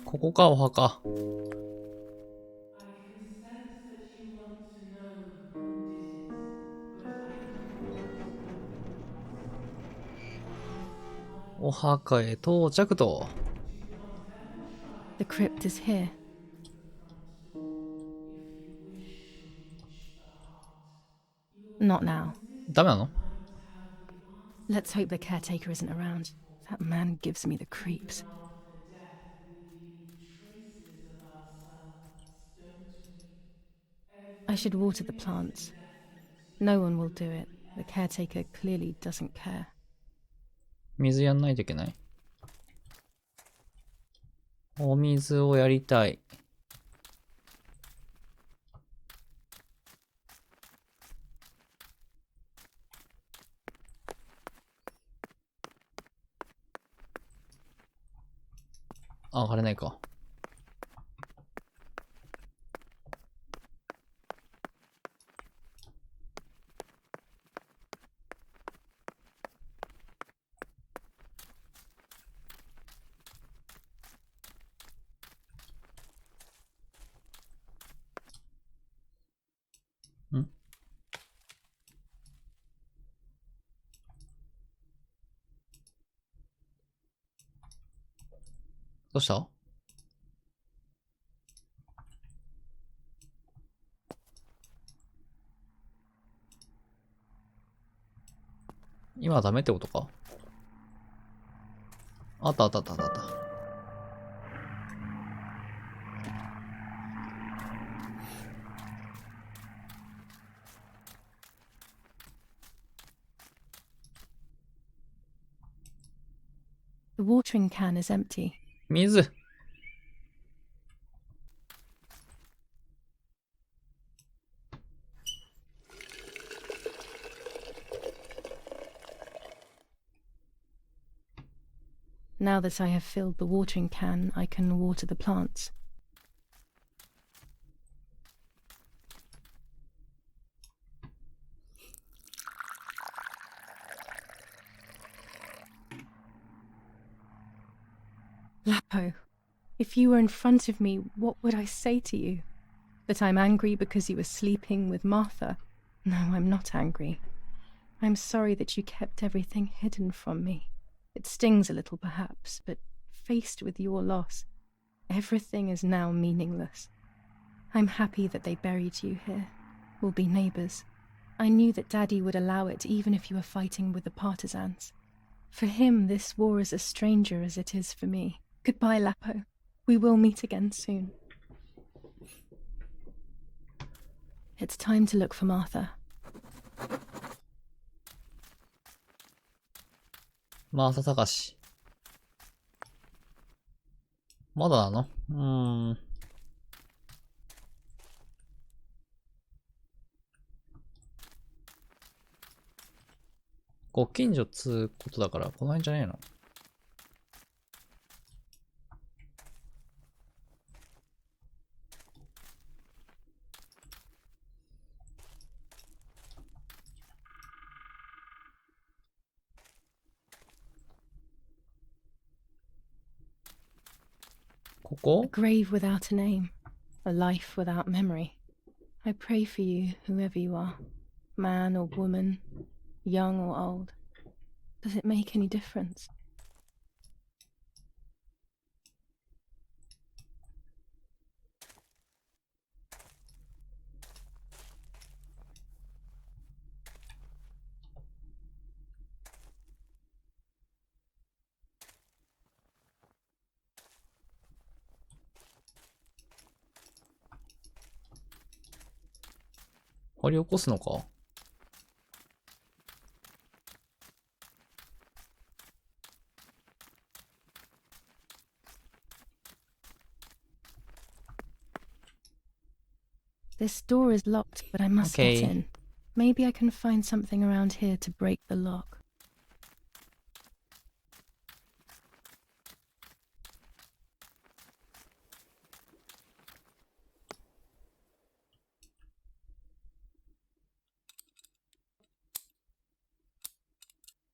ここか、お墓。お墓へ到着と。The crypt is here. Not now. ダメなの？ Let's hope the caretaker isn't around. That man gives me the creeps. I should water the plants. No one will do it. The caretaker clearly doesn't care. 水やんないといけない。お水をやりたい。あ、上がれないか。ん？どうした？今はダメってことか？あったあったあったあった。The watering can is empty. 水。Now that I have filled the watering can, I can water the plants. Lapo, if you were in front of me, what would I say to you? That I'm angry because you were sleeping with Martha? No, I'm not angry. I'm sorry that you kept everything hidden from me. It stings a little, perhaps, but faced with your loss, everything is now meaningless. I'm happy that they buried you here. We'll be neighbours. I knew that Daddy would allow it even if you were fighting with the partisans. For him, this war is a stranger as it is for me. Goodbye, Lapo. We will meet again soon. It's time to look for Martha. マーサ探し。まだなの？ご近所つうことだから、この辺じゃねえの？こ A こ？ grave without a name. A life without memory. I pray for you, whoever you are. Man or woman. Young or old. Does it make any difference? ?掘り起こすのか？ This door is locked, but I must get Okay. in. Maybe I can find something around here to break the lock.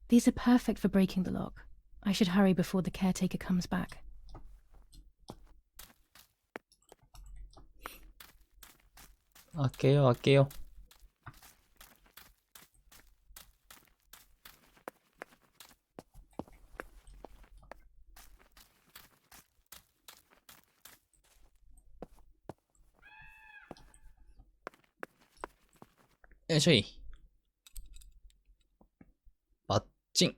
These are perfect for breaking the lock. I should hurry before the caretaker comes back. 開けよう開けよう。よいしょい。バッチン。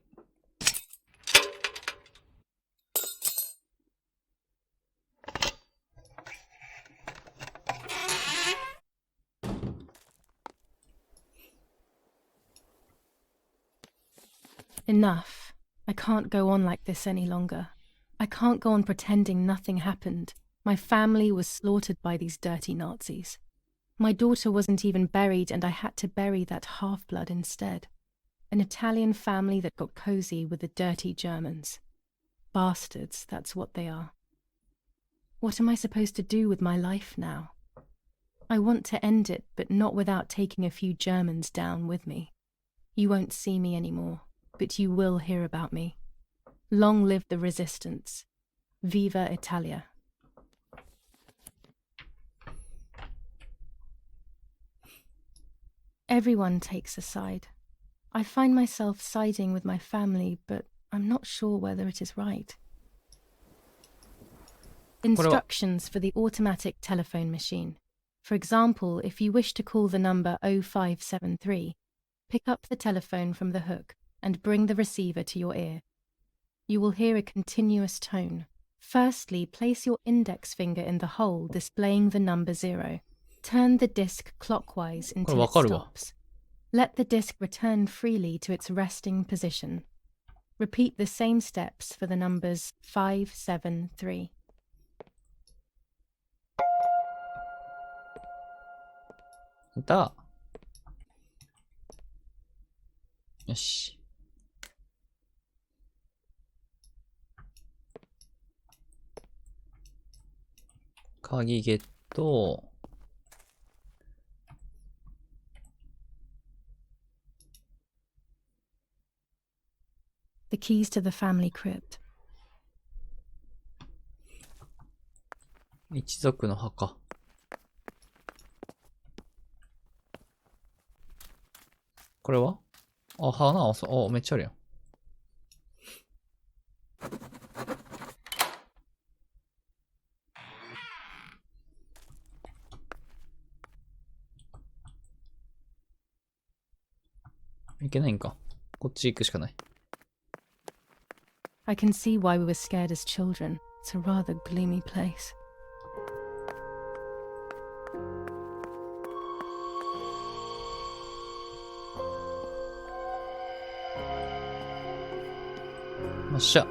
Enough. I can't go on like this any longer. I can't go on pretending nothing happened. My family was slaughtered by these dirty Nazis. My daughter wasn't even buried, and I had to bury that half-blood instead. An Italian family that got cozy with the dirty Germans. Bastards, that's what they are. What am I supposed to do with my life now? I want to end it, but not without taking a few Germans down with me. You won't see me anymore, but you will hear about me. Long live the resistance. Viva Italia. Everyone takes a side. I find myself siding with my family, but I'm not sure whether it is right. Instructions for the automatic telephone machine. For example, if you wish to call the number 0573, pick up the telephone from the hook and bring the receiver to your ear. You will hear a continuous tone. Firstly, place your index finger in the hole displaying the number 0. Turn the disc clockwise until it stops. Let the disc return freely to its resting position. Repeat the same steps for the numbers 573. だ。よし。鍵ゲット。The keys to the family crypt. 一族の墓。これはあ、花、あ、めっちゃあるやん。いけないんか。こっち行くしかない。I can see why we were scared as children. It's a rather gloomy place. よっしゃ。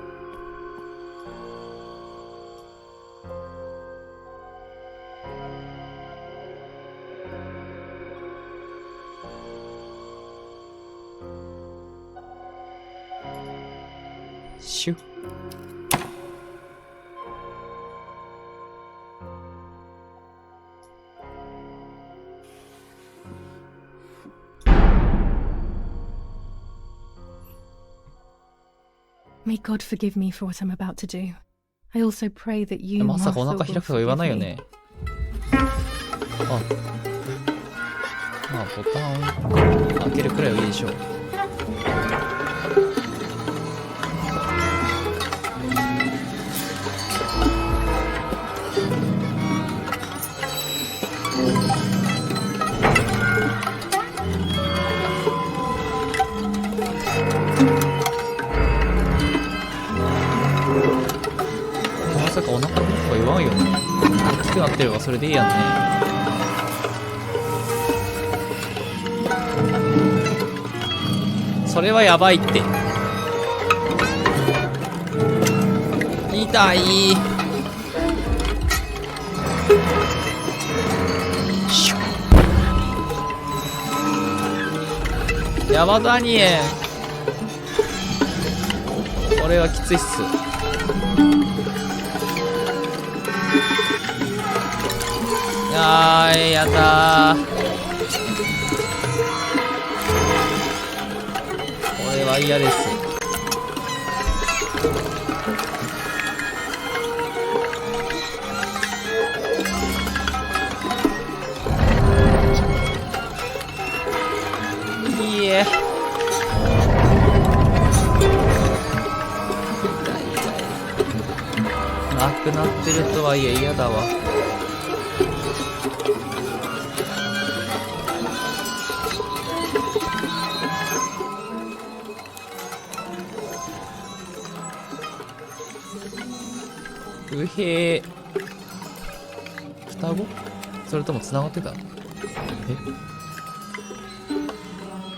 シュッ。May God forgive me for what I'm about to do. I also pray that you, まさかお Martha, 腹 will 開くとか言わ forgive ないよ me. ね。あ。まあ、ボタンを開けるくらいはいいでしょう。まさかお腹空くとか言わんよね。大きくなってればそれでいいやんね。それはやばいって。痛い。シュッ。ヤバダニエ。これはきついっす。やだー。これは嫌です。くなってるとはいえ嫌だわ。うへー。双子？それとも繋がってた？え？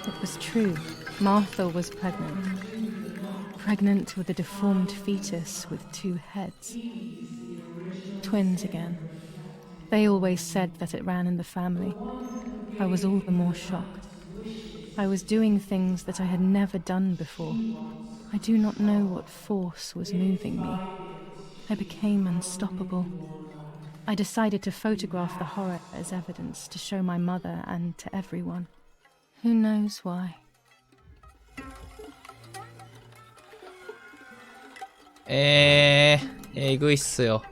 It was true. Martha was pregnant. Pregnant with a deformed fetus with 2 heads. Twins again. They always said that it ran in the family. I was all the more shocked. I was doing things that I had never done before. I do not know what force was moving me. I became unstoppable. I decided to photograph the horror as evidence to show my mother and to everyone. Who knows why? えぐいっすよ。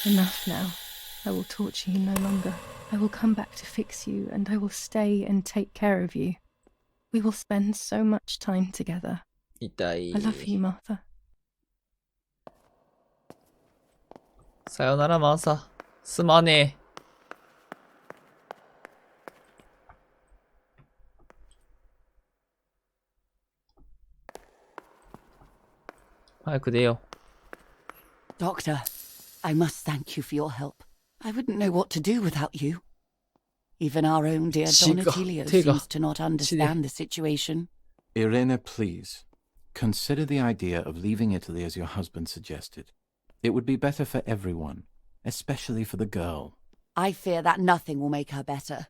Enough now. I will torture you no longer. I will come back to fix you, and I will stay and take care of you. We will spend so much time together. 痛い。 I love you, Martha. さよならマーサ。すまねえ。早く出よう。 Doctor, I must thank you for your help. I wouldn't know what to do without you. Even our own dear Donatilio seems to not understand the situation. Irene, please. Consider the idea of leaving Italy as your husband suggested. It would be better for everyone, especially for the girl. I fear that nothing will make her better.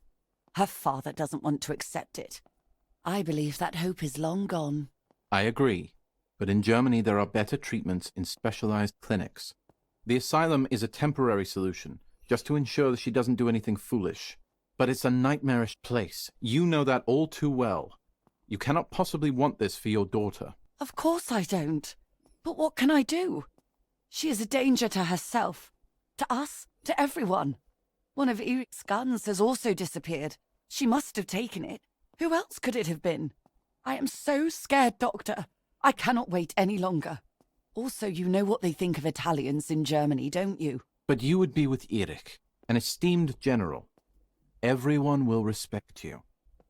Her father doesn't want to accept it. I believe that hope is long gone. I agree, but in Germany there are better treatments in specialized clinics. The asylum is a temporary solution, just to ensure that she doesn't do anything foolish. But it's a nightmarish place. You know that all too well. You cannot possibly want this for your daughter. Of course I don't. But what can I do? She is a danger to herself, to us, to everyone. One of Eric's guns has also disappeared. She must have taken it. Who else could it have been? I am so scared, Doctor. I cannot wait any longer. Also, you know what they think of Italians in Germany, don't you? But you would be with Eric, an esteemed general. Everyone will respect you.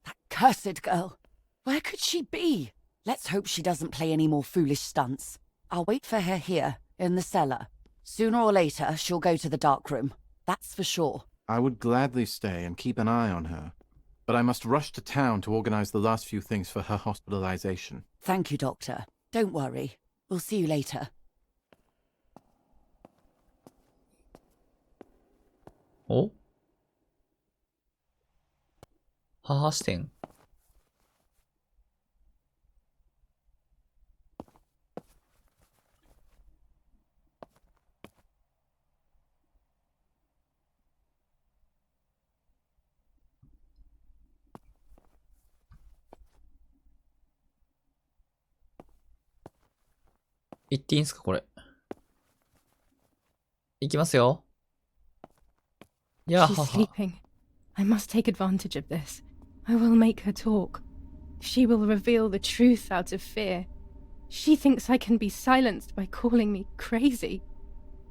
That cursed girl. Where could she be? Let's hope she doesn't play any more foolish stunts. I'll wait for her here, in the cellar. Sooner or later, she'll go to the dark room. That's for sure. I would gladly stay and keep an eye on her. But I must rush to town to organize the last few things for her hospitalization. Thank you, Doctor. Don't worry. We'll see you later. お？母視点。行っていいんすかこれ。行きますよ。や She's はは。 sleeping. I must take advantage of this. I will make her talk. She will reveal the truth out of fear. She thinks I can be silenced by calling me crazy.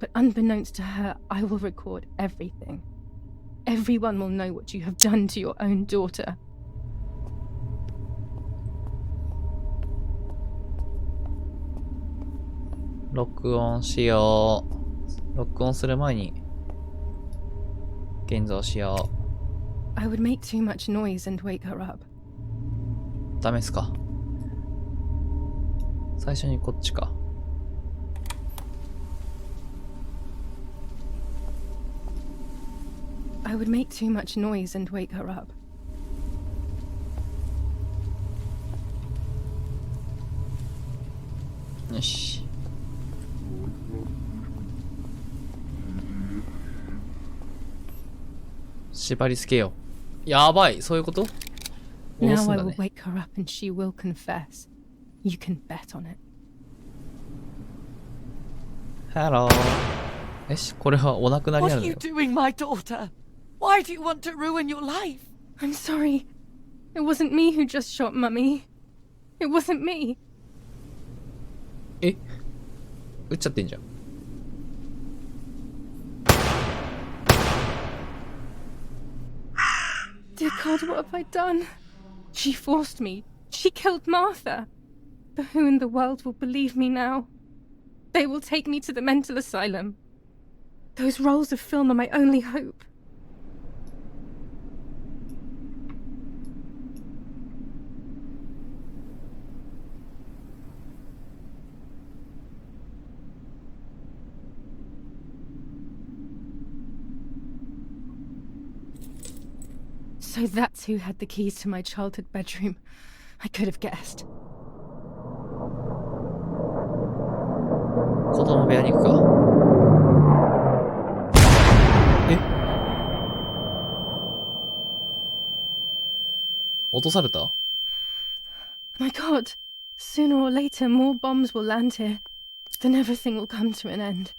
But unbeknownst to her, I will record everything. Everyone will know what you have done to your own daughter. 録音しよう。録音する前に現像しよ I would make too much noise and wake her up. う。ダメっすか。最初にこっちか。I would make too much noise and wake her up. よし。縛り付けよう。やばい、そういうこと？脅す Now ん I だ will ね。 wake her up and she will confess. You can bet on it. ハロー。よし、これはお亡くなり What な are の you よ。 doing, my daughter? Why Why do you want to ruin your life? I'm sorry. It wasn't me who just shot Mummy. It wasn't me. え、撃っちゃってんじゃん。Dear God, what have I done? She forced me. She killed Martha. But who in the world will believe me now? They will take me to the mental asylum. Those rolls of film are my only hope. So that's who had the keys to my childhood bedroom. I could have guessed. 子供部屋に行くか。え、落とされた？ My God. Sooner or later, more bombs will land here. Then everything will come to an end.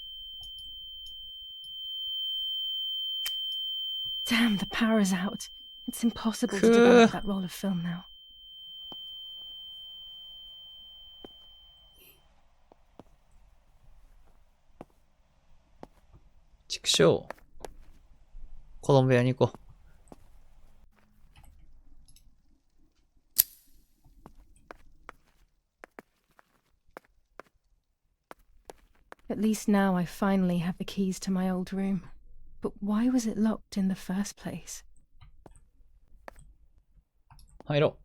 Damn, the power is out. It's impossible to develop that roll of film now. ちくしょう。子供部屋に行こう。At least now I finally have the keys to my old room. But why was it locked in the first place? 入ろ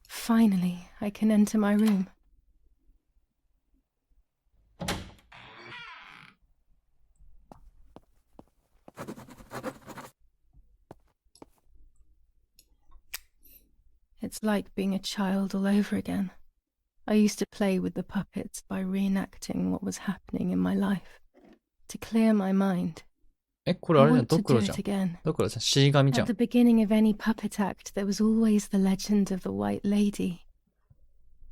Finally, I can enter my room. It's like being a child all over again. I used to play with the puppets by reenacting what was happening in my life. To clear my mind. う。え、これあ I れじゃん。 want ド to ク do ロじゃ it ん。 again. ドクロじゃん。死神じゃ At ん the。beginning of any puppet act, there was always the legend of the White Lady.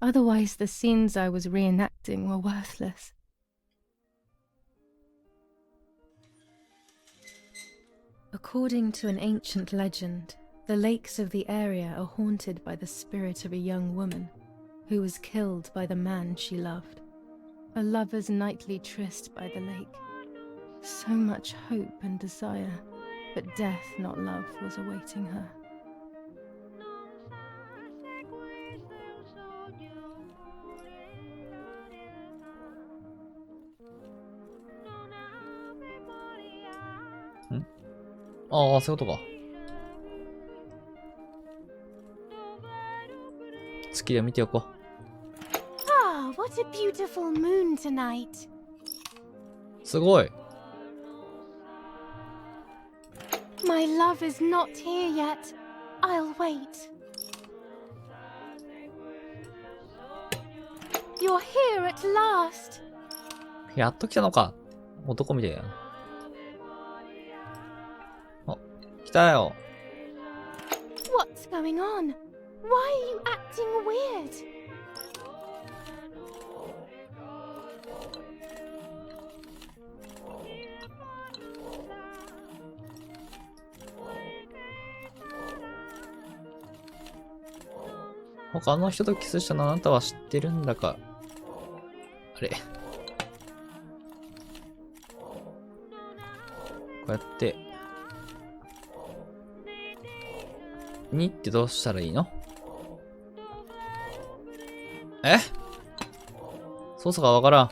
Otherwise, the scenes I was reenacting were worthless. According to an ancient legend, the lakes of the area are haunted by the spirit of a young woman who was killed by the man she loved. A lover's nightly tryst by the lake. So much hope and desire, but death, not love, was awaiting her. Hmm? ああ、そういうことか。月を見ておこう。Ah, what a beautiful moon tonight. すごい。 My love is not here yet. I'll wait. You're here at last. やっと来たのか。男みたいやな。あ、来たよ。 What's going on? Why are you acting weird?他の人とキスしたのあなたは知ってるんだか。あれ。こうやって。2ってどうしたらいいの？え？操作がわからん。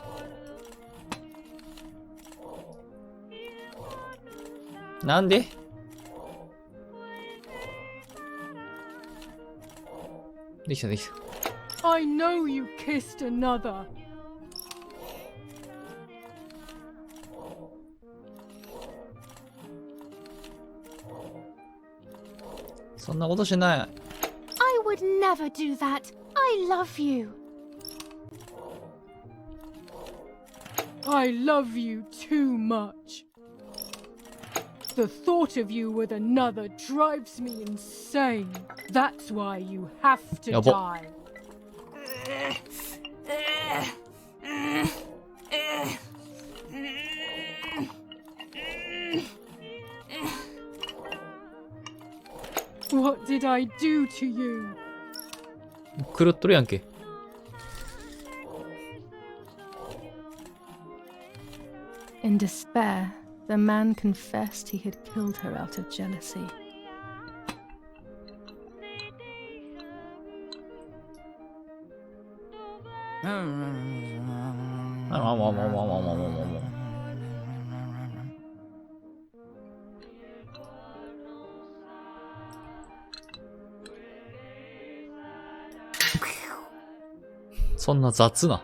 なんで？できたできた。I know you kissed another. そんなことしない。I would never do that. I love you. I love you too much. The thought of you with another drives me insane. That's why you have to やば。 die. What did I do to you? 狂っとるやんけ。In despair, the man confessed he had killed her out of jealousy. そんな雑な。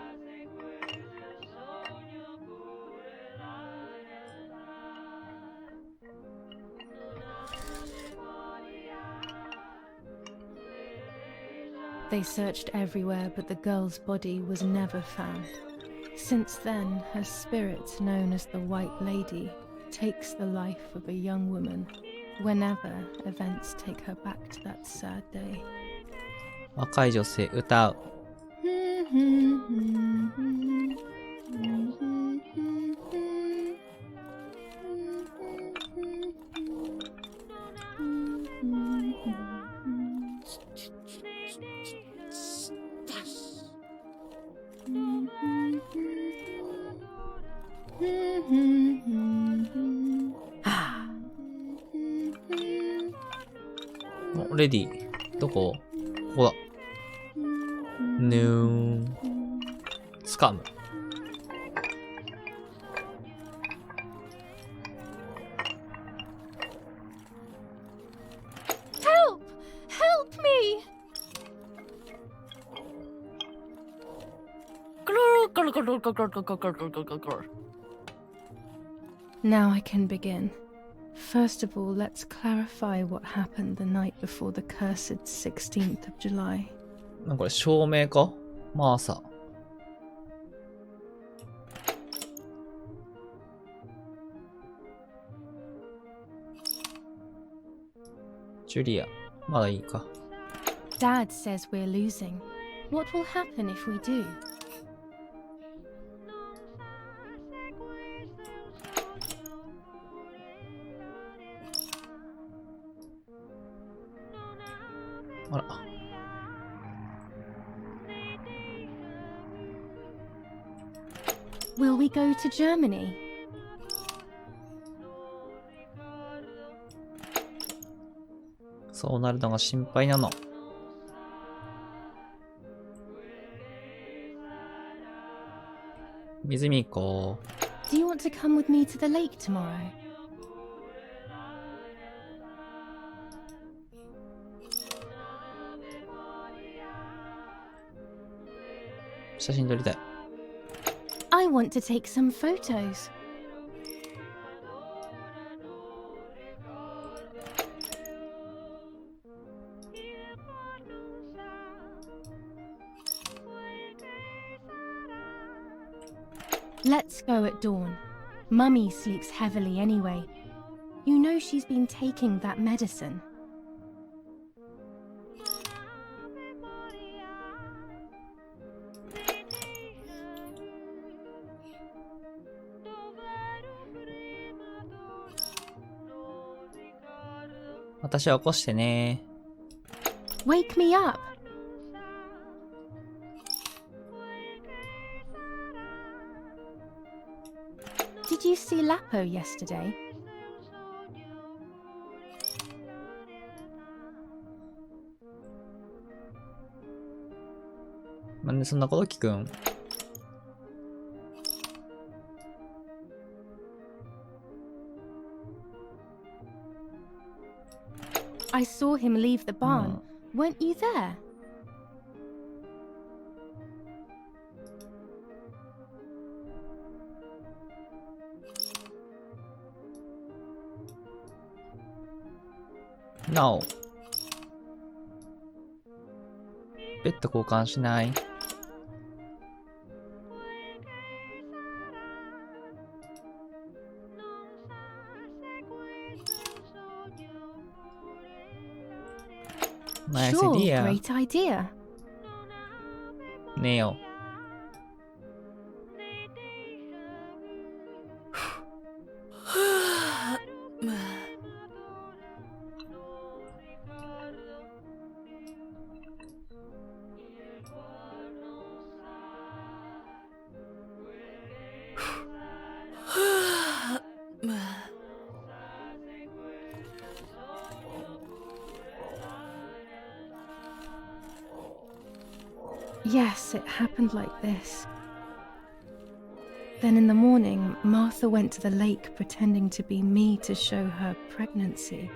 They searched everywhere, but the girl's body was never found. Since then, her spirit, known as the White Lady, takes the life of a young woman whenever events take her back to that sad day. 若い女性歌う。おレディどこ？ここだ。ぬーん。つかむ。Help! Help me! Now I can begin. First of all, let's clarify what happened the night before the cursed 16th of July. なんかこれ照明か？マーサ。ジュリア。まだいいか。Dad says we're losing. What will happen if we do? あら。Will we go to Germany? そうなるのが心配なの。湖行こう。 Do you want to come with me to the lake tomorrow? 写真撮りたい。I want to take some photos. Let's go at dawn. Mummy sleeps heavily anyway. You know she's been taking that medicine. 私は起こしてね。 Wake me up. Did you see Lapo yesterday? なんでそんなこと聞くん？ I saw him leave the barn. Weren't you there? No。ベッド交換しない。ナイスSure, アイディア。 great idea. 寝よう。Yes, it happened like this. Then in the morning, Martha went to the lake pretending to be me to show her pregnancy.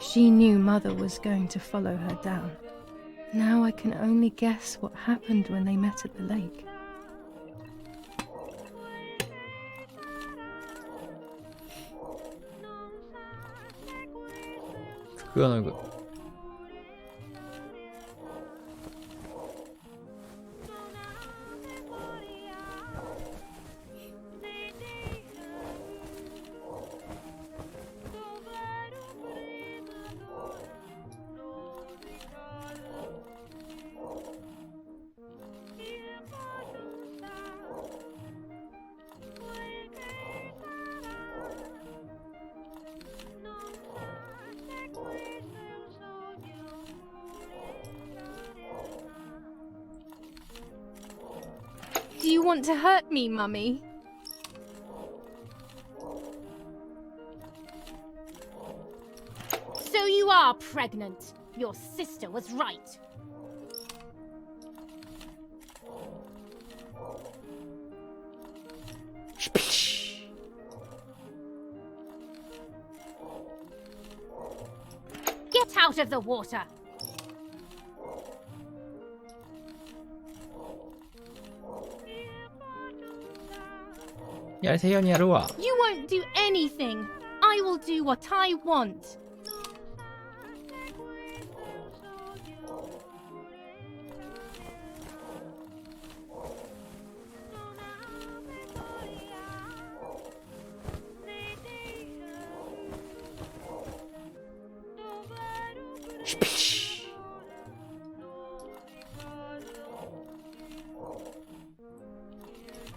She knew Mother was going to follow her down. Now I can only guess what happened when they met at the lake. Do you want to hurt me, Mummy? So you are pregnant. Your sister was right. Get out of the water. You won't do anything. I will do what I want.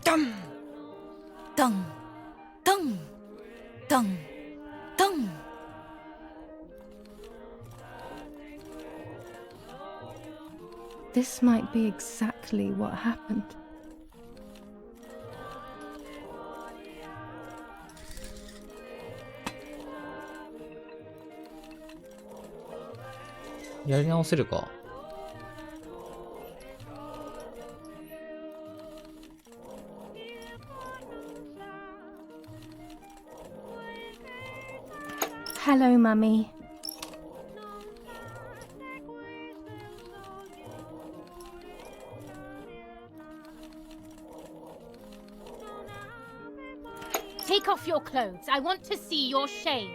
Dum! Dung! Dung! Dung! Dung! This might be exactly what happened. Hello, Mummy. Take off your clothes. I want to see your shame.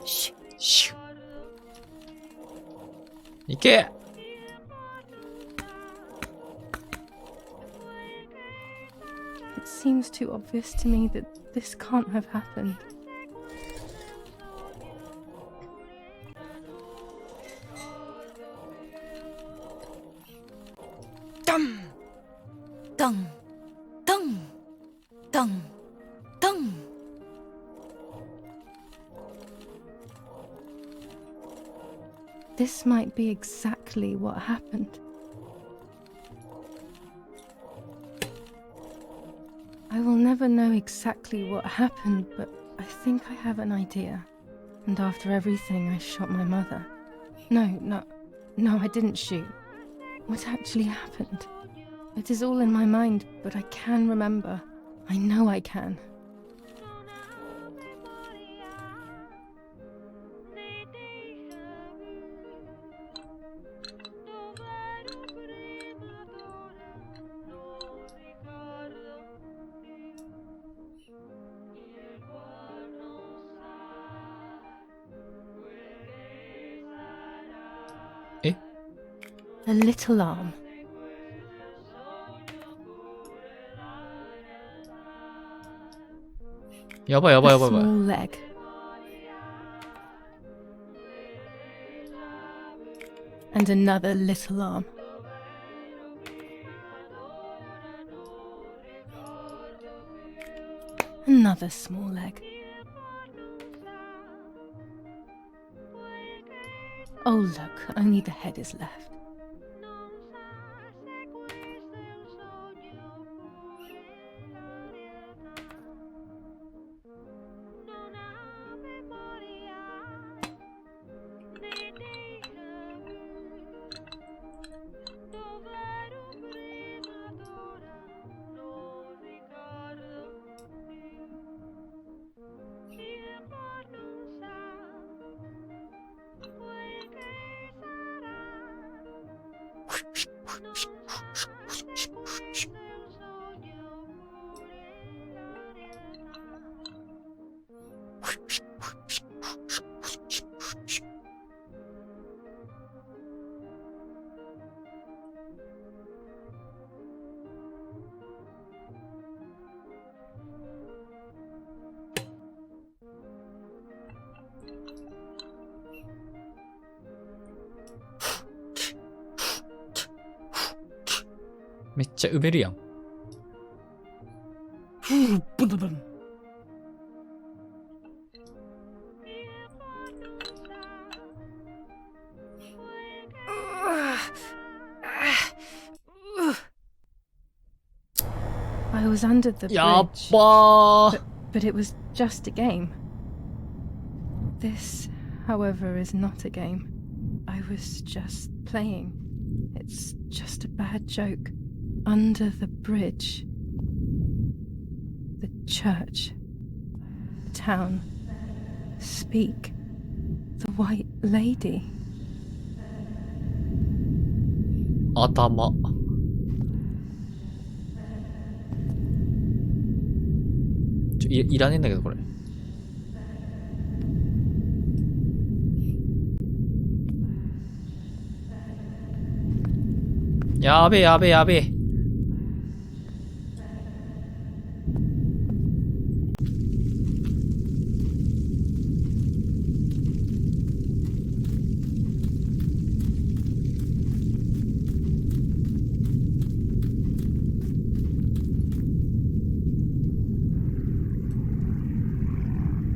Shh! Shh! 行け It seems too obvious to me that this can't have happened. Dum! Dung! Dung! Dung! Dung! This might be exactly what happened. I will never know exactly what happened, but I think I have an idea. And after everything, I shot my mother. No, I didn't shoot. What actually happened? It is all in my mind, but I can remember. I know I can. The little arm. A small leg. And another little arm. Another small leg. Oh look, only the head is left. めっちゃ埋めるやん。I was under the やっ bridge, ばー。 but it was just a game. This, however, is not a game. I was just playing. It's just a bad joke. Under the bridge. The church. The town. Speak. The white lady. 頭。いらねえんだけど、これ。やべえやべえやべえ。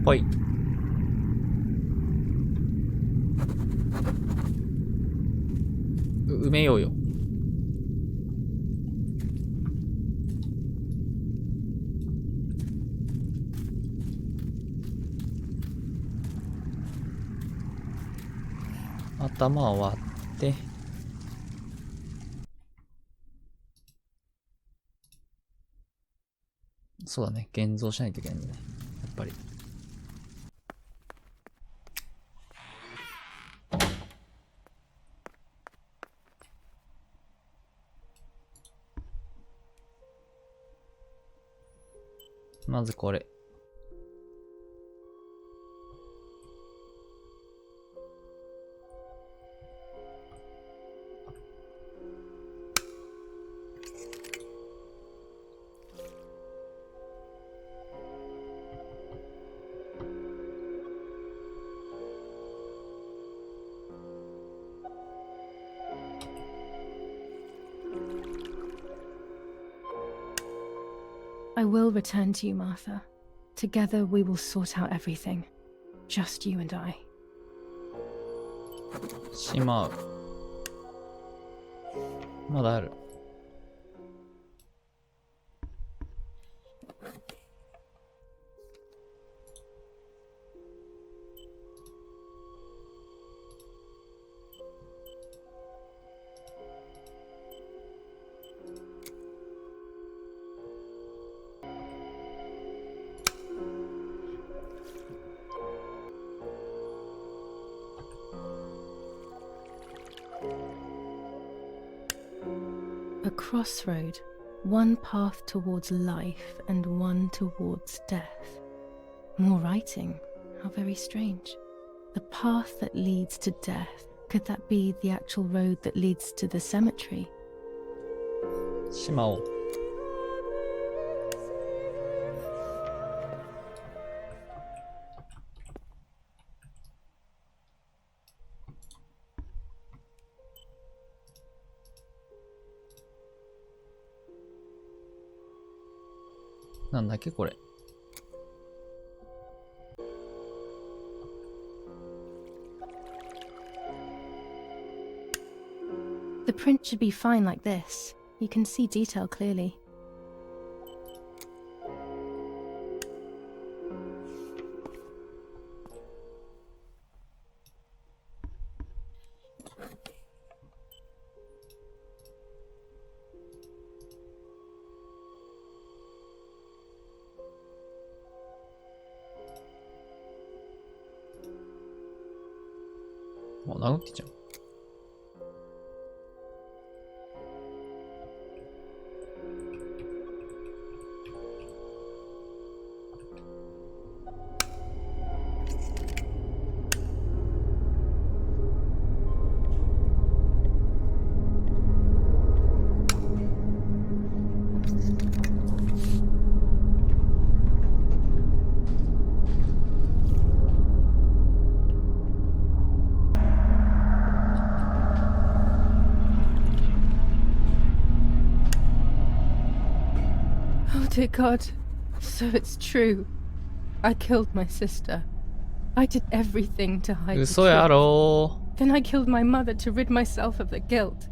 ほい。埋めようよ。頭を割って。そうだね。現像しないといけないんだね。やっぱり。まずこれ。I will return to you, Martha. Together we will sort out everything. Just you and I. しまう。まだある。A crossroad, one path towards life and one towards death. More writing, how very strange. The path that leads to death, could that be the actual road that leads to the cemetery? しまおう。なんだっけこれ。The print should be fine like this. You can see detail clearly.もう殴ってんじゃん。Oh dear God. So it's true. I killed my sister. I did everything to hide the 嘘や truth. ろ Then I killed my mother to rid myself of the guilt.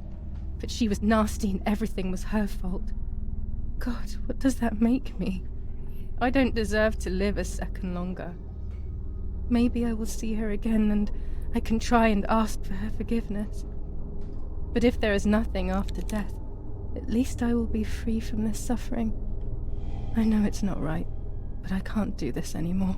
But she was nasty and everything was her fault. God, what does that make me? I don't deserve to live a second longer. Maybe I will see her again and I can try and ask for her forgiveness. But if there is nothing after death, at least I will be free from this suffering. I know it's not right, but I can't do this anymore.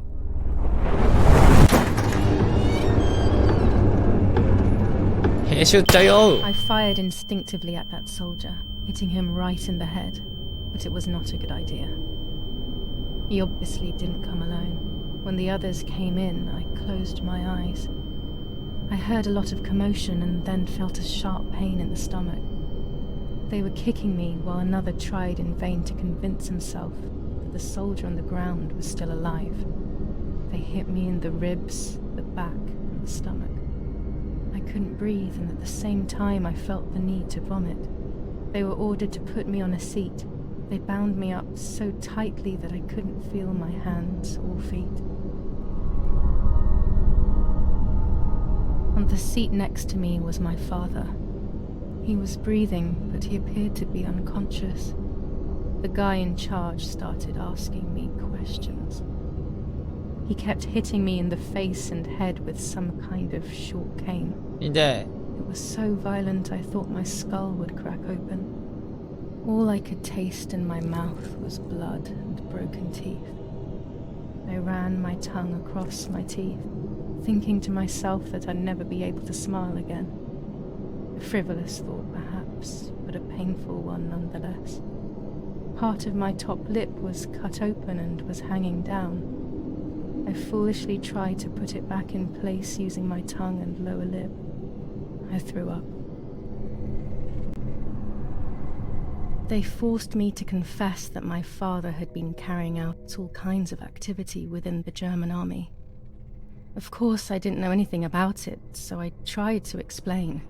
I fired instinctively at that soldier, hitting him right in the head, but it was not a good idea. He obviously didn't come alone. When the others came in, I closed my eyes. I heard a lot of commotion and then felt a sharp pain in the stomach. They were kicking me while another tried in vain to convince himself that the soldier on the ground was still alive. They hit me in the ribs, the back, and the stomach. I couldn't breathe, and at the same time I felt the need to vomit. They were ordered to put me on a seat. They bound me up so tightly that I couldn't feel my hands or feet. On the seat next to me was my father. He was breathing, but he appeared to be unconscious. The guy in charge started asking me questions. He kept hitting me in the face and head with some kind of short cane. いいね It was so violent I thought my skull would crack open. All I could taste in my mouth was blood and broken teeth. I ran my tongue across my teeth, thinking to myself that I'd never be able to smile again. A frivolous thought perhaps, but a painful one nonetheless. Part of my top lip was cut open and was hanging down. I foolishly tried to put it back in place using my tongue and lower lip. I threw up. They forced me to confess that my father had been carrying out all kinds of activity within the German army. Of course, I didn't know anything about it, so I tried to explain.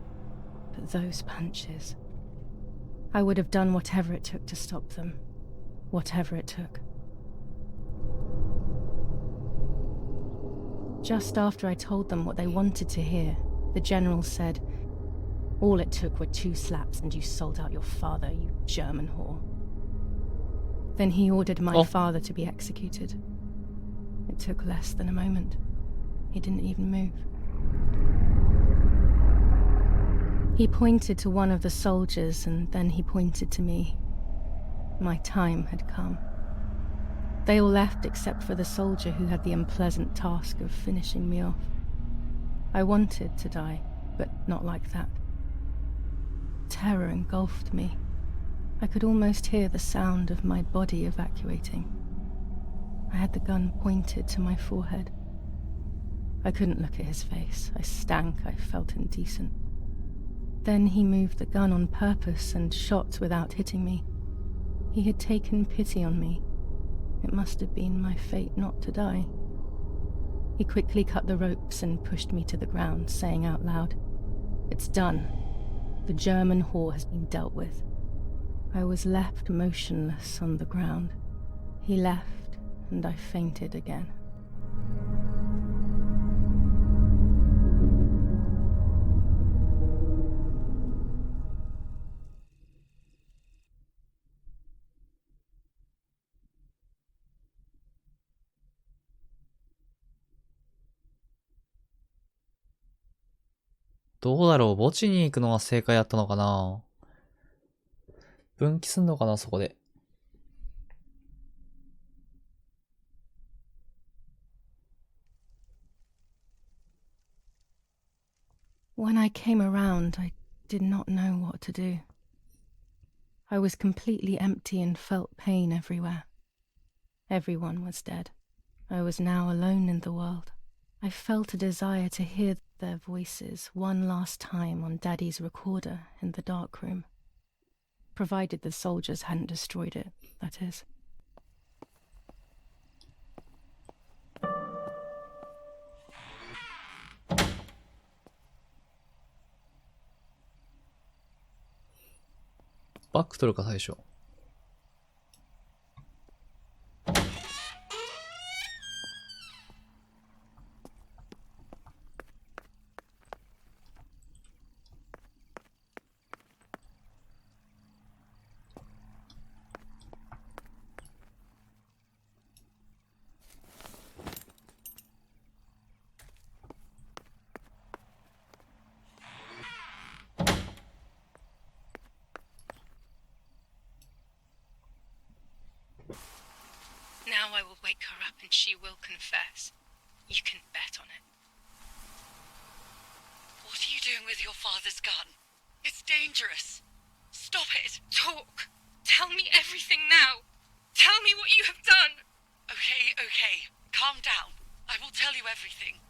But those punches... I would have done whatever it took to stop them. Whatever it took. Just after I told them what they wanted to hear, the general said, "All it took were 2 slaps and you sold out your father, you German whore." Then he ordered my father to be executed. It took less than a moment. He didn't even move. He pointed to one of the soldiers and then he pointed to me. My time had come. They all left except for the soldier who had the unpleasant task of finishing me off. I wanted to die, but not like that. Terror engulfed me. I could almost hear the sound of my body evacuating. I had the gun pointed to my forehead. I couldn't look at his face. I stank. I felt indecent. Then he moved the gun on purpose and shot without hitting me. He had taken pity on me. It must have been my fate not to die. He quickly cut the ropes and pushed me to the ground, saying out loud, "It's done. The German whore has been dealt with." I was left motionless on the ground. He left, and I fainted again.「どうだろう墓地に行くのが正解だったのかな分岐すんのかなそこで。When I came around, I did not know what to do. I was completely empty and felt pain everywhere. Everyone was dead. I was now alone in the world. I felt a desire to hear their voices one last time on Daddy's recorder in the dark room. Provided the soldiers hadn't destroyed it, that is. Back 取るか最初。Now I will wake her up and she will confess. You can bet on it. What are you doing with your father's gun? It's dangerous. Stop it. Talk! Tell me everything now! Tell me what you have done! Okay. Calm down. I will tell you everything.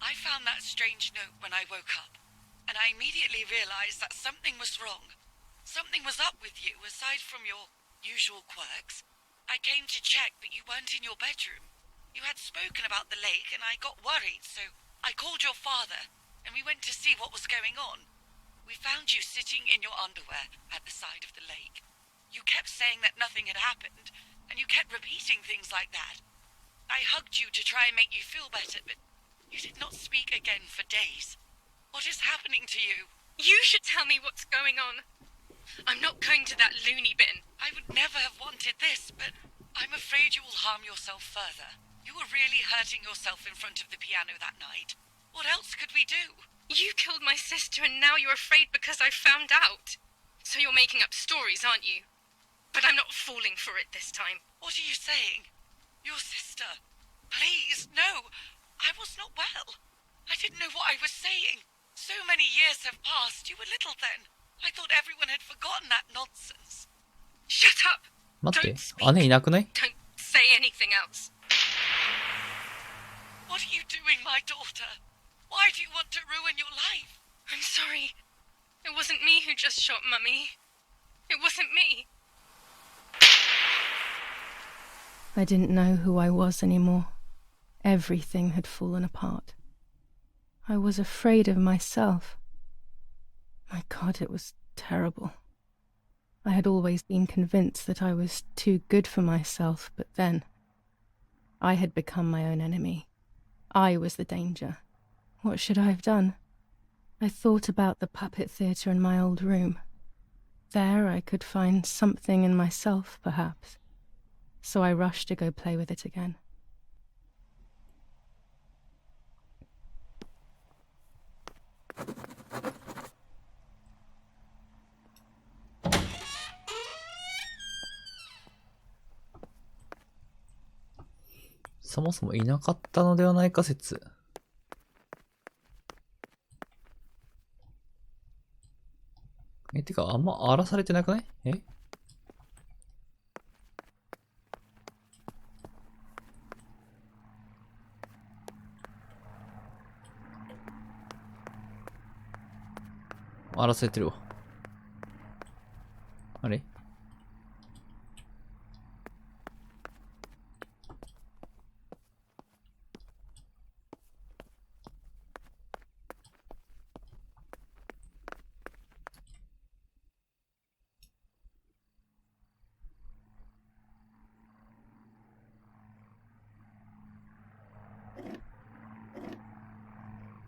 I found that strange note when I woke up, and I immediately realized that something was wrong. Something was up with you, aside from your usual quirks. I came to check, but you weren't in your bedroom. You had spoken about the lake, and I got worried, so I called your father, and we went to see what was going on. We found you sitting in your underwear at the side of the lake. You kept saying that nothing had happened, and you kept repeating things like that. I hugged you to try and make you feel better, but you did not speak again for days. What is happening to you? You should tell me what's going on. I'm not going to that loony bin. I would never have wanted this, but I'm afraid you will harm yourself further. You were really hurting yourself in front of the piano that night. What else could we do? You killed my sister and now you're afraid because I found out. So you're making up stories, aren't you? But I'm not falling for it this time. What are you saying? Your sister? Please, no. I was not well. I didn't know what I was saying. So many years have passed. You were little then. I thought everyone had forgotten that nonsense. Shut up! 待って Don't speak. 姉いなくない Don't say anything else. What are you doing, my daughter? Why do you want to ruin your life? I'm sorry. It wasn't me who just shot Mummy. It wasn't me. I didn't know who I was anymore. Everything had fallen apart. I was afraid of myself. My God, it was terrible. I had always been convinced that I was too good for myself, but then I had become my own enemy. I was the danger. What should I have done? I thought about the puppet theatre in my old room. There I could find something in myself, perhaps. So I rushed to go play with it again. ?そもそもいなかったのではないか説。てか、あんま荒らされてなくない？荒らされてるわ。あれ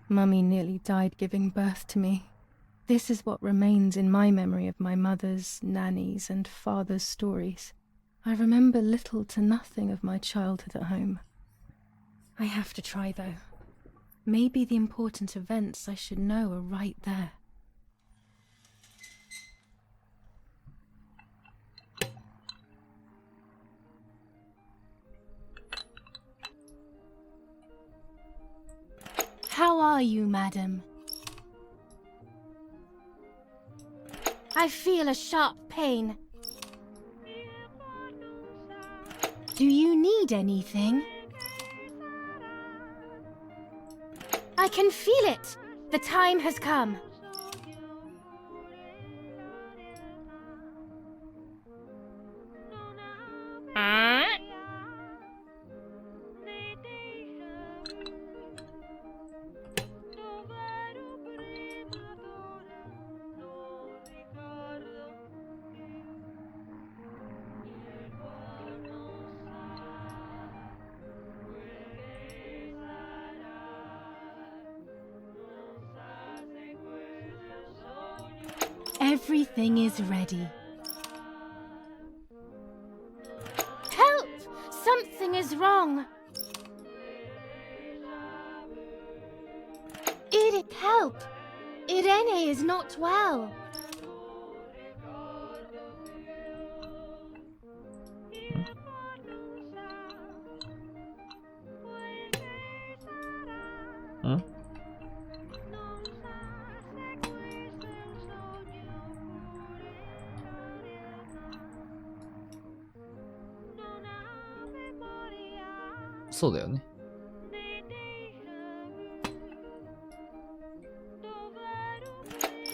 Mummy nearly died giving birth to me. This is what remains in my memory of my mother's, nanny's, and father's stories. I remember little to nothing of my childhood at home. I have to try, though. Maybe the important events I should know are right there. How are you, madam? I feel a sharp pain. Do you need anything? I can feel it. The time has come. Everything is ready. Help! Something is wrong. Eric, help! Irene is not well. ん？そうだよね。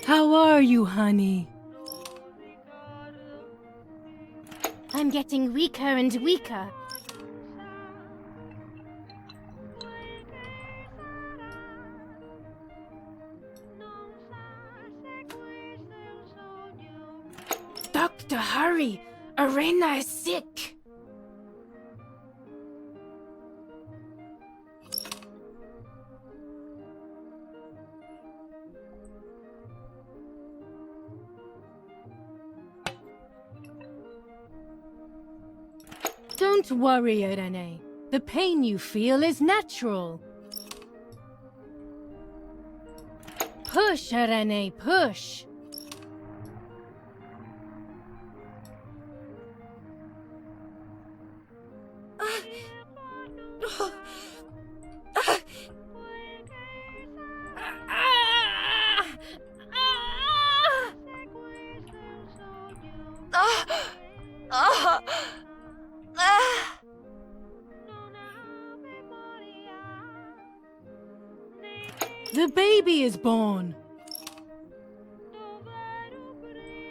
How are you, honey? I'm getting weaker and weaker. Doctor, hurry! Arena is sick! Don't worry, Irene. The pain you feel is natural. Push, Irene, push. The baby is born.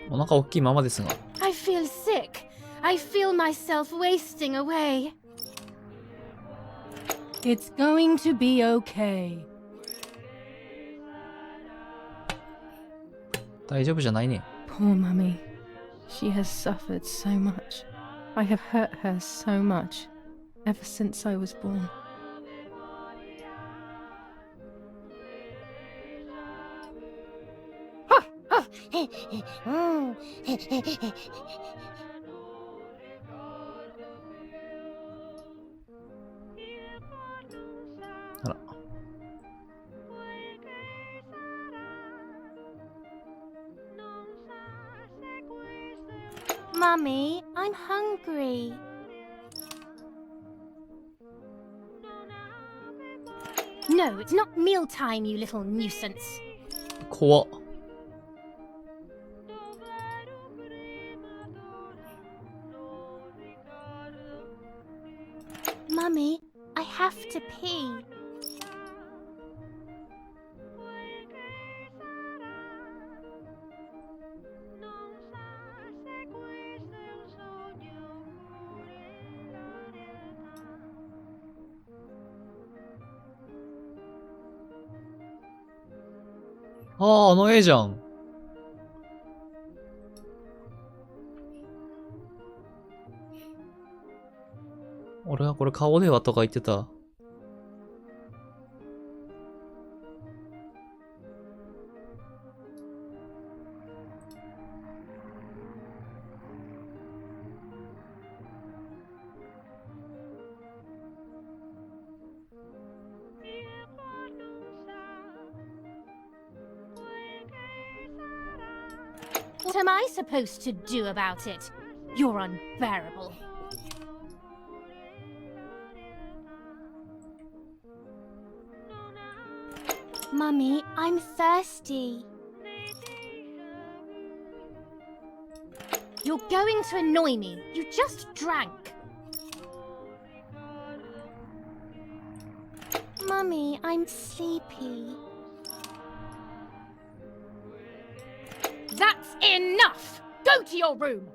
お腹大きいままですが。I feel sick. I feel myself wasting away. It's going to be okay. 大丈夫じゃないね。Poor mummy. She has suffered so much. I have hurt her so much ever since I was born. Mm. あら。 Mummy, I'm hungry. No, it's not mealtime, you little nuisance. 怖っ。 Mummy, I have to pee.あの絵じゃん。俺はこれ顔ではとか言ってた。What am I supposed to do about it? You're unbearable. Mummy, I'm thirsty. You're going to annoy me. You just drank. Mummy, I'm sleepy. That's enough! Go to your room!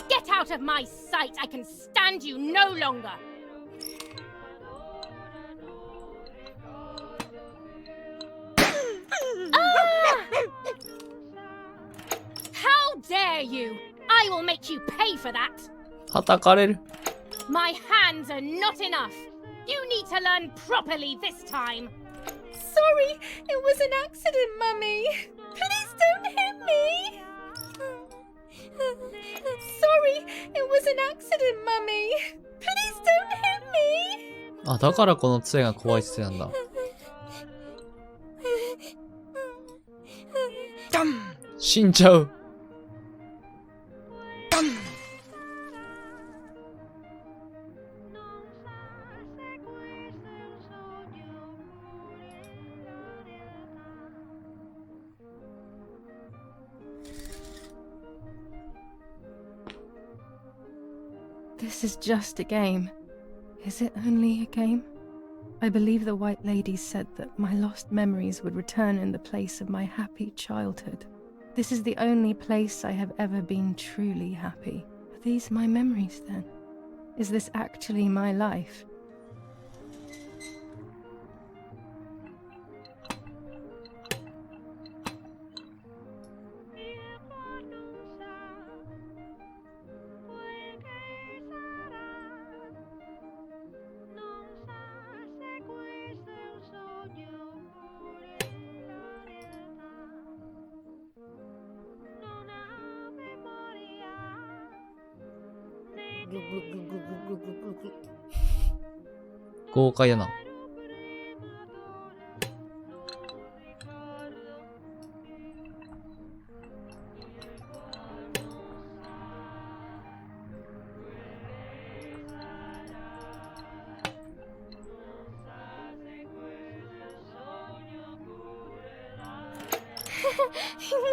Get out of my sight! I can stand you no longer! How dare you! I will make you pay for that! 叩かれる。 My hands are not enough! You need to learn properly this time! Sorry, it was an accident, Mummy. Please don't hit me. Sorry, it was an accident, Mummy. Please don't hit me. あ、だからこの杖が怖い杖なんだ。死んじゃう。This is just a game. Is it only a game? I believe the White Lady said that my lost memories would return in the place of my happy childhood. This is the only place I have ever been truly happy. Are these my memories then? Is this actually my life? 豪快やな。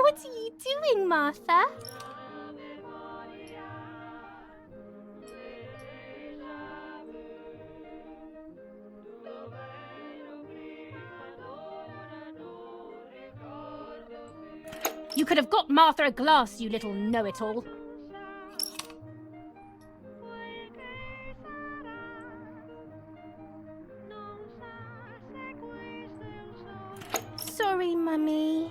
What are you doing, Martha? You could have got Martha a glass, you little know-it-all. Sorry, Mummy.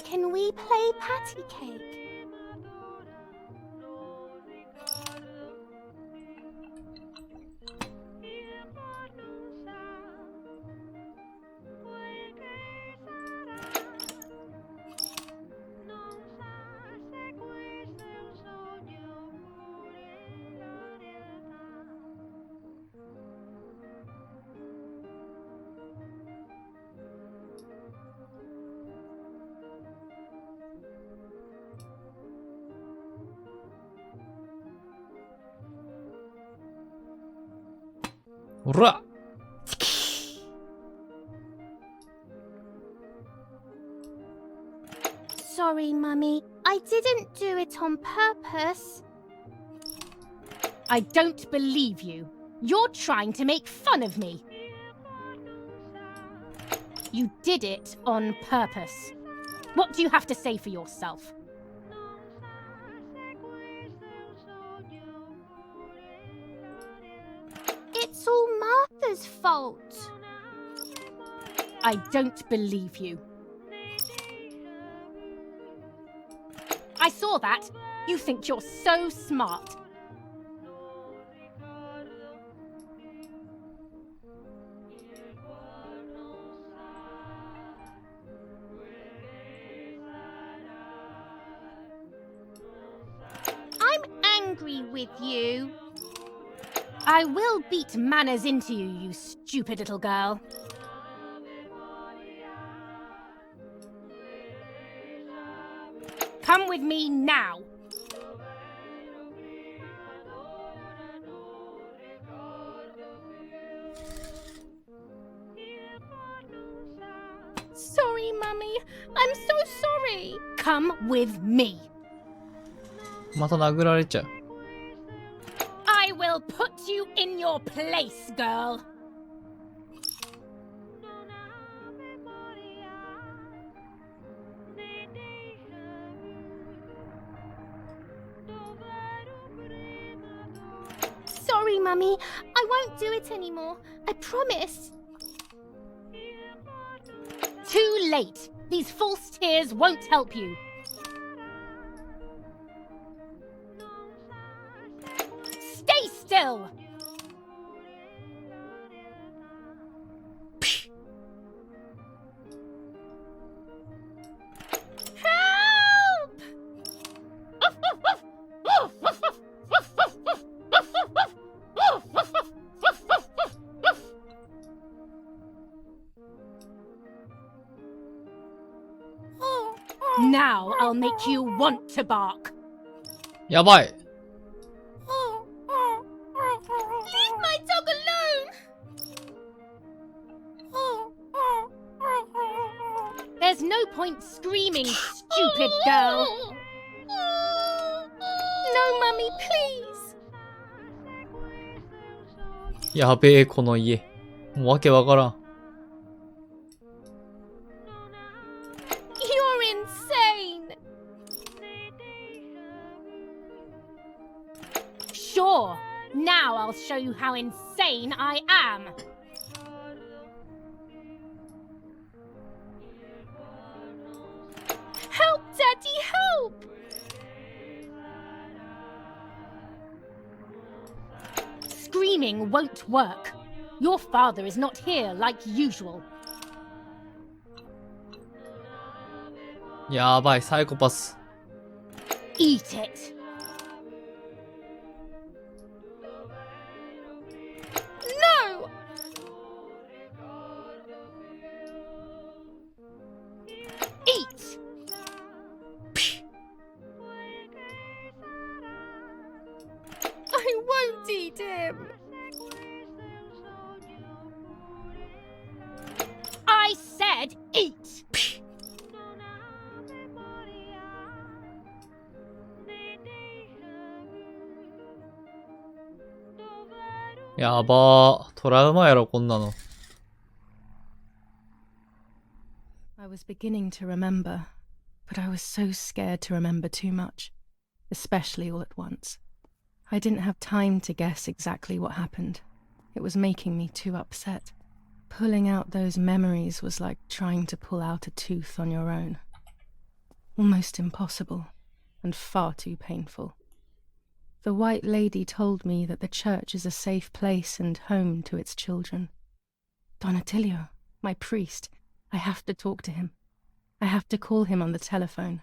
Can we play patty cake?ほら Sorry, Mummy. I didn't do it on purpose. I don't believe you. You're trying to make fun of me. You did it on purpose. What do you have to say for yourself? It's all Martha's fault. I don't believe you. I saw that. You think you're so smart. I'm angry with you. I will beat manners into you, you stupid little girl. Come with me now. Sorry, Mummy. I'm so sorry. Come with me. また殴られちゃう。I will put you in your place, girl. Sorry, Mummy. I won't do it anymore. I promise. Too late. These false tears won't help you. Stay still. Help! Now I'll make you want to bark. やばい。 Leave my dog alone! There's no point screaming, stupid girl. No, Mummy, please. やべえ、この家。もうわけわからん。You're insane. Sure. Now I'll show you how insane I am. Help, Daddy, help! Screaming won't work. Your father is not here like usual. やばい、サイコパス。 Eat it. No! Eat! I won't eat him. I said eat. I やばー。トラウマやろ、こんなの。 I was beginning to remember, but I was so scared to remember too much, especially all at once. I didn't have time to guess exactly what happened. It was making me too upset. Pulling out those memories was like trying to pull out a tooth on your own. Almost impossible, and far too painful. The White Lady told me that the church is a safe place and home to its children. Donatilio, my priest, I have to talk to him. I have to call him on the telephone.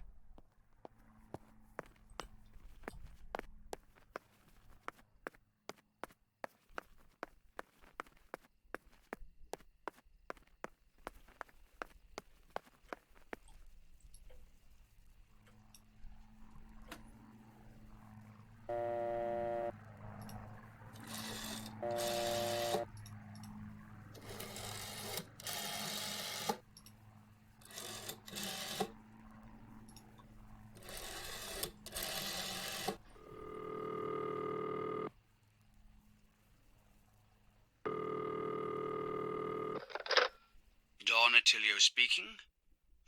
Donatilio speaking.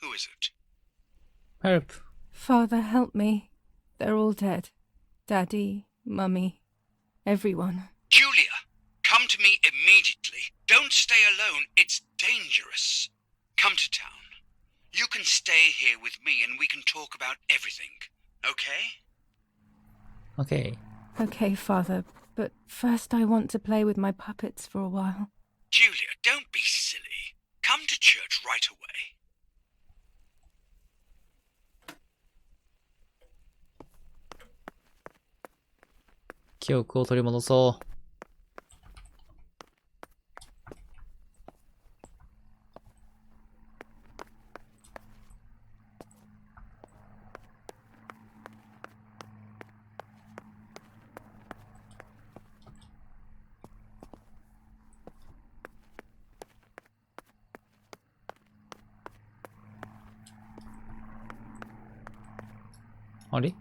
Who is it? Help. Father, help me. They're all dead. Daddy, Mummy, everyone. Julia, come to me immediately. Don't stay alone. It's dangerous. Come to town. You can stay here with me and we can talk about everything. Okay? Okay. Okay, Father, but first I want to play with my puppets for a while. Julia, don't be silly. Come to church right away. 記憶を取り戻そう。あれ？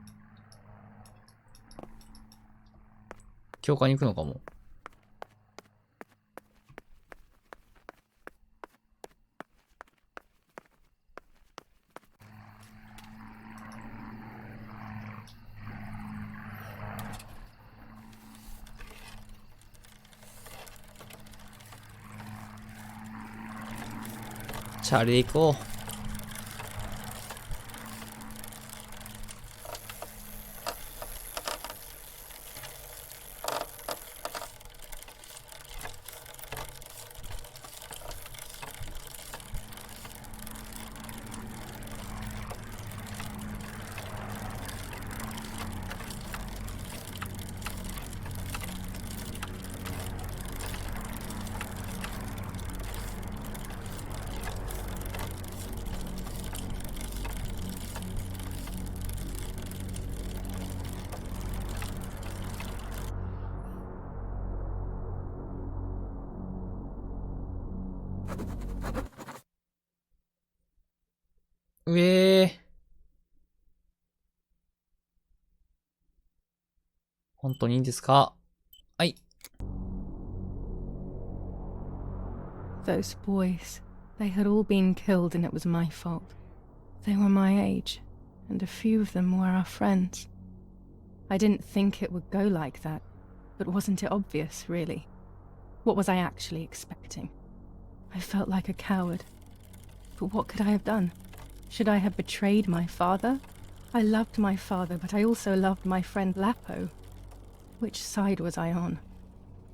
教会に行くのかも。チャリ行こう。うえー。本当にいいんですか？はい。Those boys, they had all been killed and it was my fault. They were my age, and a few of them were our friends. I didn't think it would go like that, but wasn't it obvious, really? What was I actually expecting? I felt like a coward. But what could I have done? Should I have betrayed my father? I loved my father, but I also loved my friend Lapo. Which side was I on?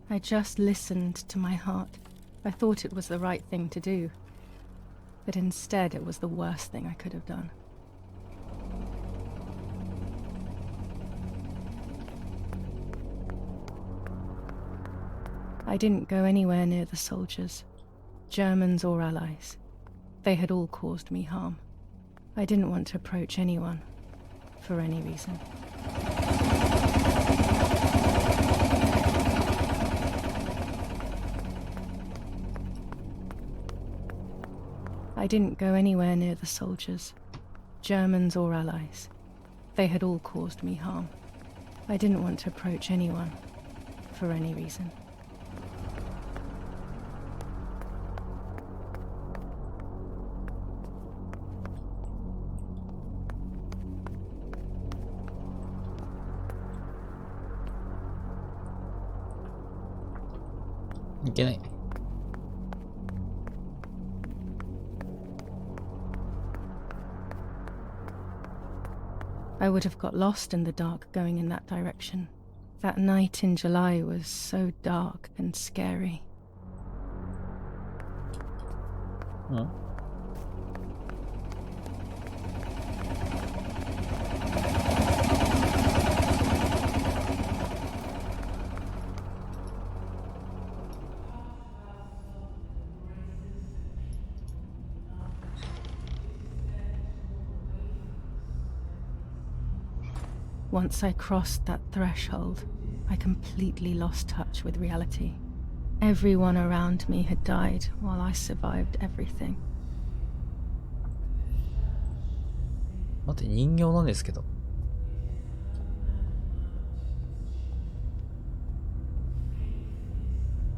I just listened to my heart. I thought it was the right thing to do. But instead it was the worst thing I could have done. I didn't go anywhere near the soldiers, Germans or allies. They had all caused me harm. I didn't want to approach anyone, for any reason. I didn't go anywhere near the soldiers, Germans or allies. They had all caused me harm. I didn't want to approach anyone, for any reason. I would have got lost in the dark going in that direction. That night in July was so dark and scary. Huh? Once I crossed that threshold, I completely lost touch with reality. Everyone around me had died while I survived everything. 待って、人形なんですけど。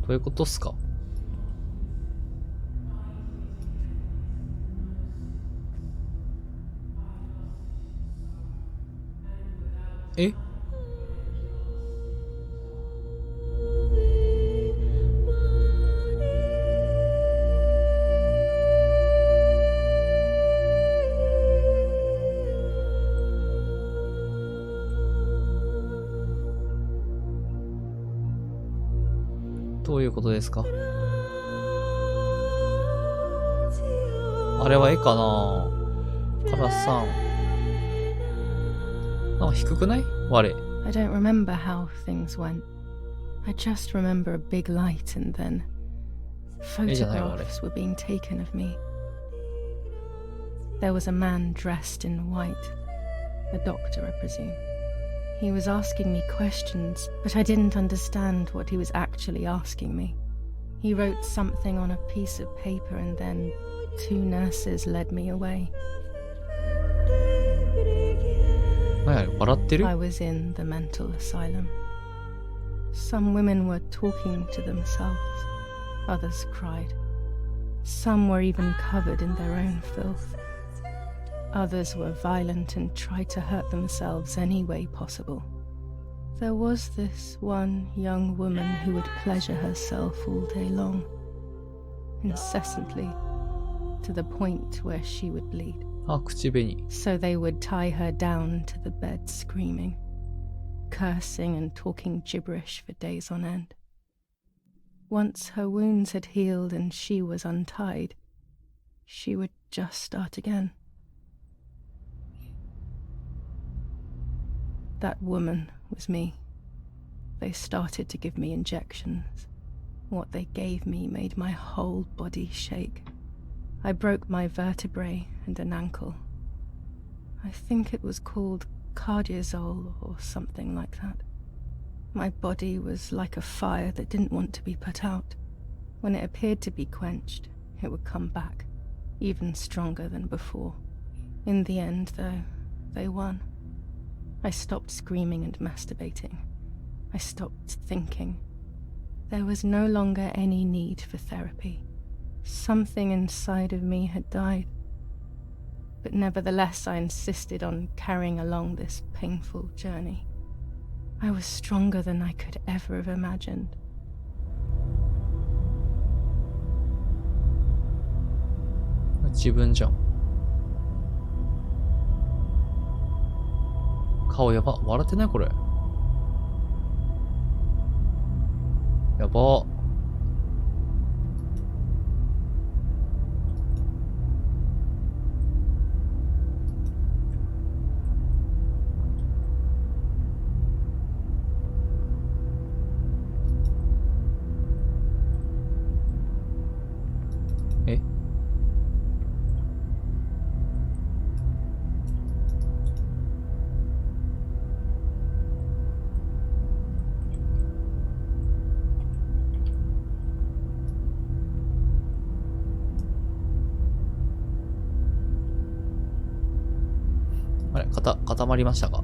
どういうことっすか？え？どういうことですか？あれは絵かな？カラスさん。なんか低くない？我。I don't remember how things went. I just remember a big light and then photographs were being taken of me. There was a man dressed in white. A doctor, I presume. He was asking me questions, but I didn't understand what he was actually asking me. He wrote something on a piece of paper and then 2 nurses led me away. 笑ってる？ I was in the mental asylum. Some women were talking to themselves. Others cried. Some were even covered in their own filth. Others were violent and tried to hurt themselves any way possible. There was this one young woman who would pleasure herself all day long, incessantly, to the point where she would bleed. あ、口紅。 So they would tie her down to the bed screaming, cursing and talking gibberish for days on end. Once her wounds had healed and she was untied, she would just start again. That woman was me. They started to give me injections. What they gave me made my whole body shake. I broke my vertebrae and an ankle. I think it was called cardiazole or something like that. My body was like a fire that didn't want to be put out. When it appeared to be quenched, it would come back, even stronger than before. In the end, though, they won. I stopped screaming and masturbating. I stopped thinking. There was no longer any need for therapy. Something inside of me had died. But nevertheless, I insisted on carrying along this painful journey. I was stronger than I could ever have imagined. 自分じゃん。顔やば。笑ってないこれ。やば。え？あれ、固まりましたか？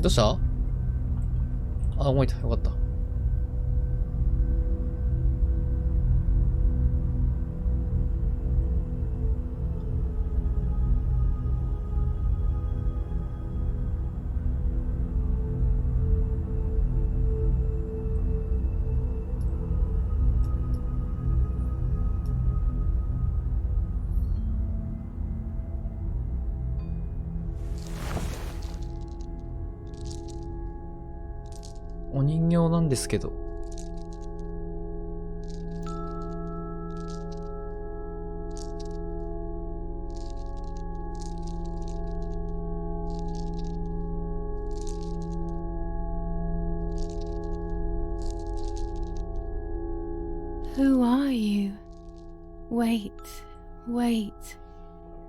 どうした？あ、動いた。よかった。お人形なんですけど。Who are you? Wait, wait.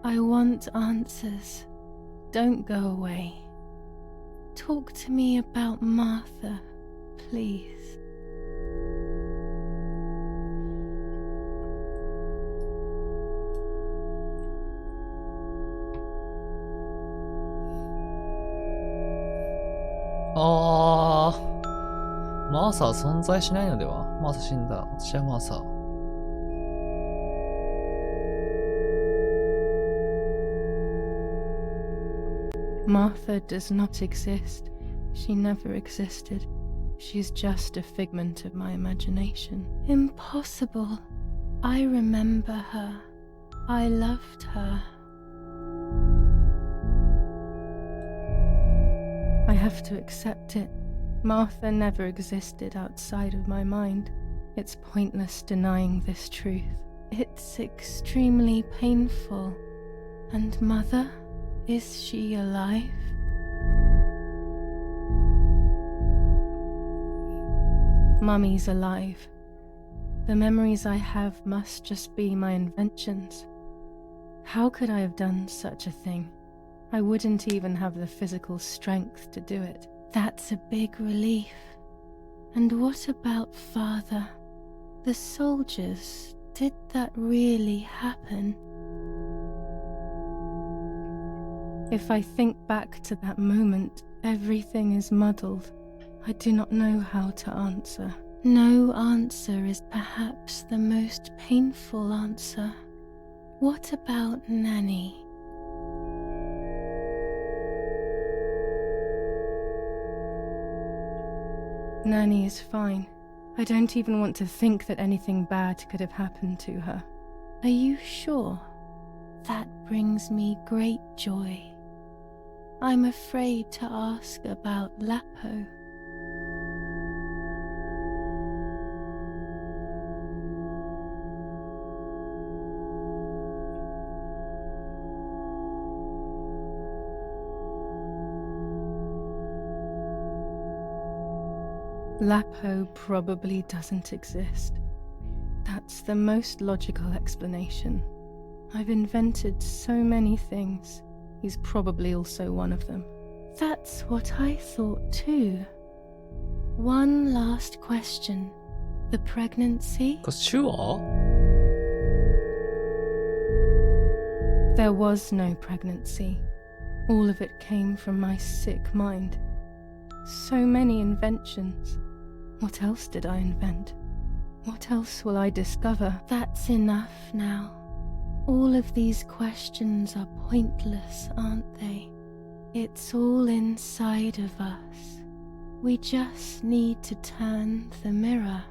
I want answers. Don't go away. Talk to me about Martha, please.マーサは存在しないのでは？マーサ死んだ。私はマーサ。Martha does not exist. She never existed. She's just a figment of my imagination. Impossible. I remember her. I loved her. I have to accept it. Martha never existed outside of my mind. It's pointless denying this truth. It's extremely painful. And Mother? Is she alive? Mummy's alive. The memories I have must just be my inventions. How could I have done such a thing? I wouldn't even have the physical strength to do it. That's a big relief. And what about Father? The soldiers, did that really happen? If I think back to that moment, everything is muddled. I do not know how to answer. No answer is perhaps the most painful answer. What about Nanny? Nanny is fine. I don't even want to think that anything bad could have happened to her. Are you sure? That brings me great joy. I'm afraid to ask about Lapo. Lapo probably doesn't exist. That's the most logical explanation. I've invented so many things. He's probably also one of them. That's what I thought too. One last question. The pregnancy? Because sure. There was no pregnancy. All of it came from my sick mind. So many inventions. What else did I invent? What else will I discover? That's enough now. All of these questions are pointless, aren't they? It's all inside of us. We just need to turn the mirror.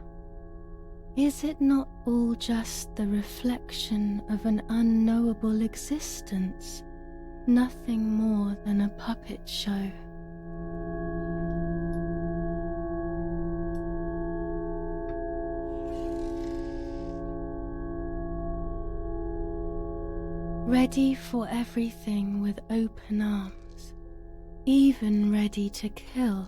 Is it not all just the reflection of an unknowable existence? Nothing more than a puppet show. Ready for everything with open arms, even ready to kill.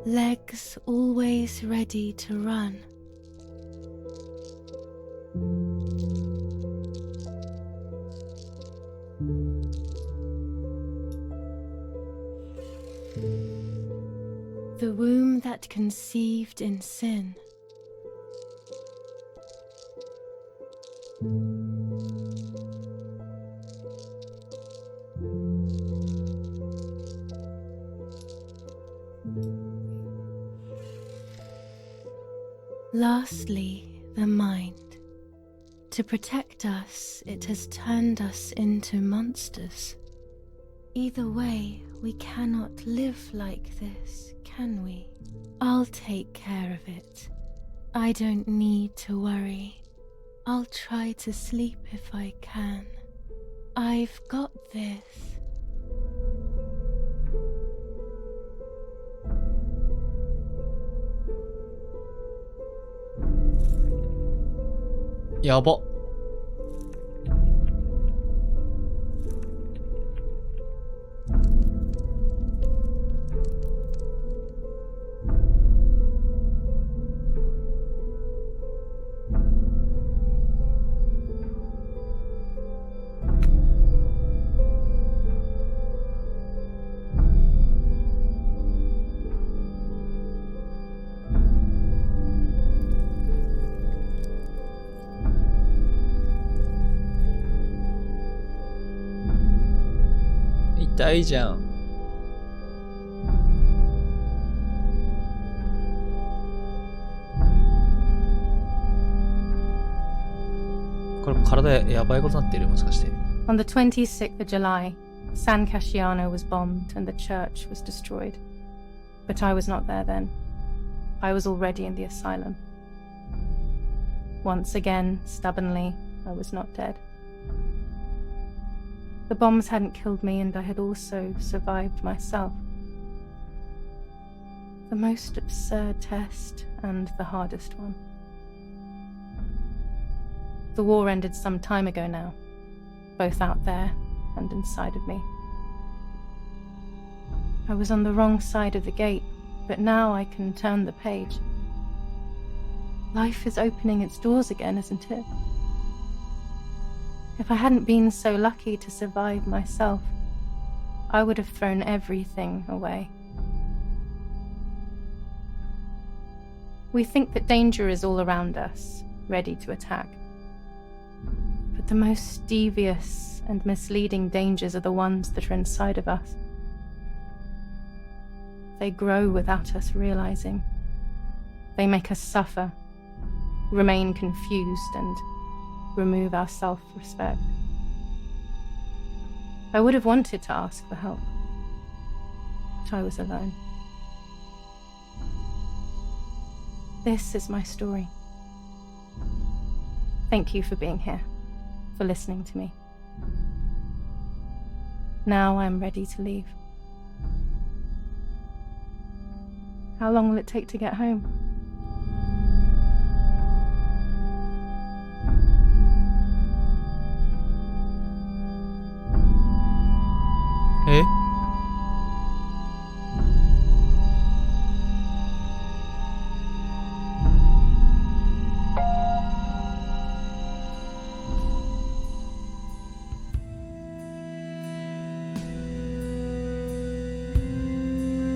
Legs always ready to run. The womb that conceived in sin. Lastly, the mind. To protect us, it has turned us into monsters. Either way, we cannot live like this, can we? I'll take care of it. I don't need to worry. I'll try to sleep if I can. I've got this. Yaba.痛いじゃん。これ体やばいことになってるもしかして。On the 26th of July, San Casciano was bombed and the church was destroyed. But I was not there then. I was already in the asylum. Once again, stubbornly, I was not dead. The bombs hadn't killed me and I had also survived myself. The most absurd test and the hardest one. The war ended some time ago now, both out there and inside of me. I was on the wrong side of the gate, but now I can turn the page. Life is opening its doors again, isn't it? If I hadn't been so lucky to survive myself, I would have thrown everything away. We think that danger is all around us, ready to attack. But the most devious and misleading dangers are the ones that are inside of us. They grow without us realizing. They make us suffer, remain confused, and remove our self-respect. I would have wanted to ask for help, but I was alone. This is my story. Thank you for being here, for listening to me. Now I'm ready to leave. How long will it take to get home?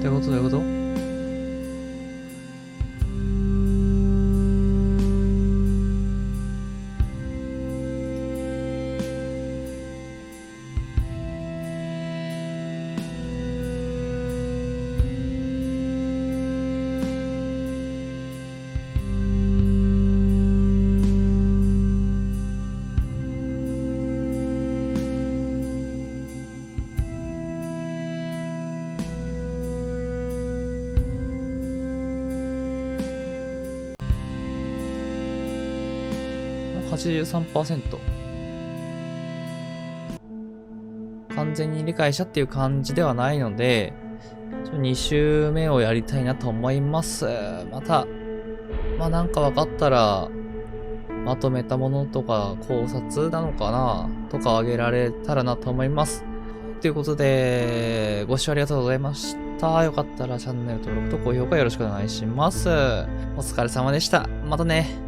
どういうことどういうこと？83%。完全に理解したっていう感じではないので、2周目をやりたいなと思います。また、なんか分かったら、まとめたものとか考察なのかなとかあげられたらなと思います。ということで、ご視聴ありがとうございました。よかったらチャンネル登録と高評価よろしくお願いします。お疲れ様でした。またね。